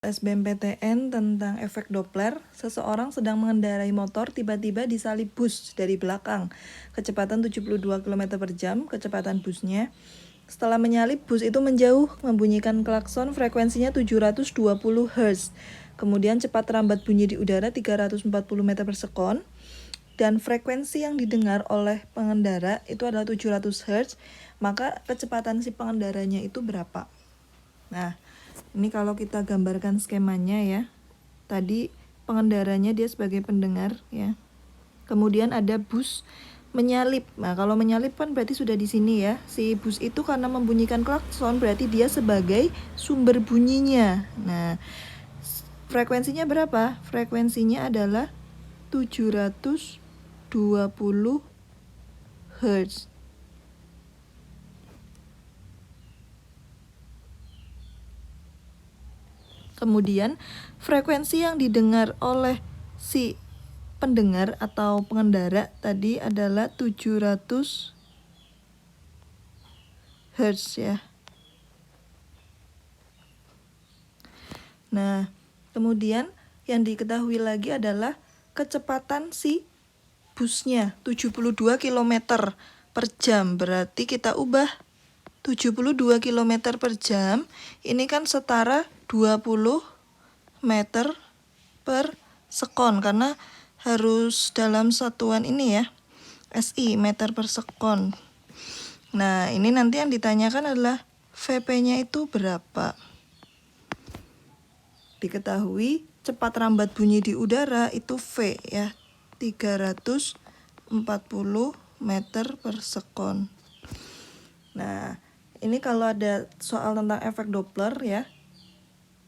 SBMPTN tentang efek Doppler. Seseorang sedang mengendarai motor, tiba-tiba disalip bus dari belakang. Kecepatan 72 km per jam, kecepatan busnya. Setelah menyalip, bus itu menjauh, membunyikan klakson, frekuensinya 720 Hz. Kemudian cepat rambat bunyi di udara 340 meter per sekon. Dan frekuensi yang didengar oleh pengendara itu adalah 700 Hz. Maka kecepatan si pengendaranya itu berapa? Nah, ini kalau kita gambarkan skemanya ya. Tadi pengendaranya dia sebagai pendengar ya. Kemudian ada bus menyalip. Nah, kalau menyalip kan berarti sudah di sini ya. Si bus itu karena membunyikan klakson berarti dia sebagai sumber bunyinya. Nah, frekuensinya berapa? Frekuensinya adalah 720 Hz. Kemudian frekuensi yang didengar oleh si pendengar atau pengendara tadi adalah 700 Hz ya. Nah, kemudian yang diketahui lagi adalah kecepatan si busnya 72 km per jam. Berarti kita ubah 72 km per jam ini kan setara 20 meter per sekon karena harus dalam satuan ini ya, SI, meter per sekon. Nah, ini nanti yang ditanyakan adalah VP-nya itu berapa. Diketahui cepat rambat bunyi di udara itu V ya, 340 meter per sekon. Nah, ini kalau ada soal tentang efek Doppler ya,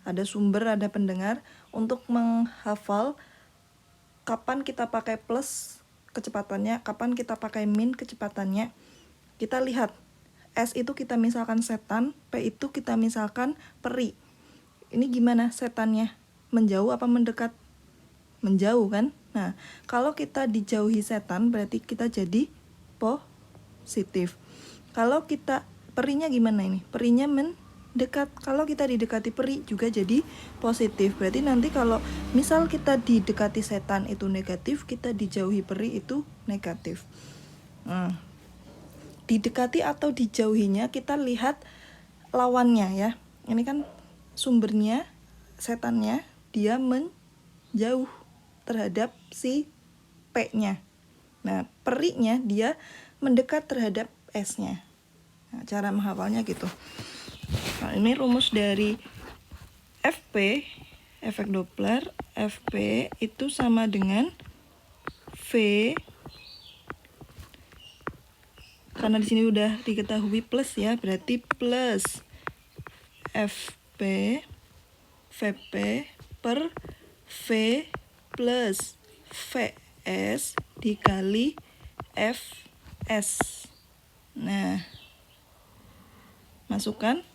ada sumber, ada pendengar. Untuk menghafal kapan kita pakai plus kecepatannya, kapan kita pakai min kecepatannya, kita lihat S itu kita misalkan setan, P itu kita misalkan peri. Ini gimana setannya? Menjauh apa mendekat? Menjauh kan? Nah, kalau kita dijauhi setan berarti kita jadi positif. Kalau kita perinya gimana ini? Perinya mendekat. Kalau kita didekati peri juga jadi positif. Berarti nanti kalau misal kita didekati setan itu negatif, kita dijauhi peri itu negatif. Didekati atau dijauhinya kita lihat lawannya ya. Ini kan sumbernya setannya dia menjauh terhadap si P-nya. Nah, perinya dia mendekat terhadap S-nya. Nah, cara menghafalnya gitu. Nah, ini rumus dari FP, efek Doppler. FP itu sama dengan V, karena di sini udah diketahui plus ya, berarti plus FP VP per V plus VS dikali FS. Nah, masukkan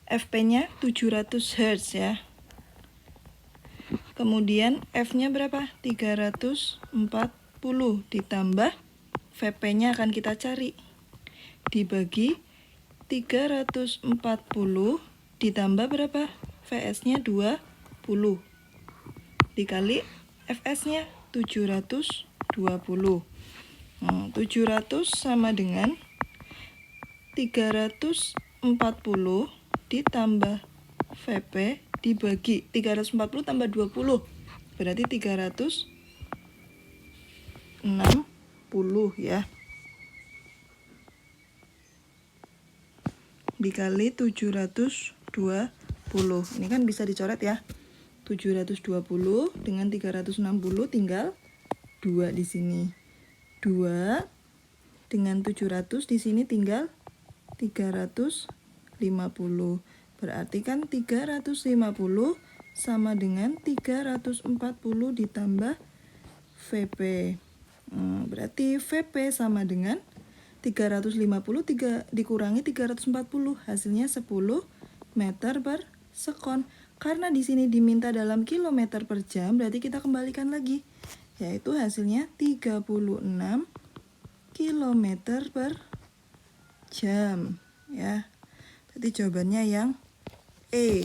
FP-nya 700 Hz ya. Kemudian F-nya berapa? 340 ditambah VP-nya akan kita cari. Dibagi 340 ditambah berapa? VS-nya 20 dikali FS-nya 720. 700 sama dengan 340 ditambah VP dibagi 340 tambah 20 berarti 360 ya, dikali 720. Ini kan bisa dicoret ya. 720 dengan 360 tinggal 2 di sini. 2 dengan 700 di sini tinggal 350. Berarti kan 350 sama dengan 340 ditambah VP. Berarti VP sama dengan 350 dikurangi 340, hasilnya 10 meter per sekon. Karena di sini diminta dalam kilometer per jam, berarti kita kembalikan lagi, yaitu hasilnya 36 kilometer per jam ya. Jadi jawabannya yang E.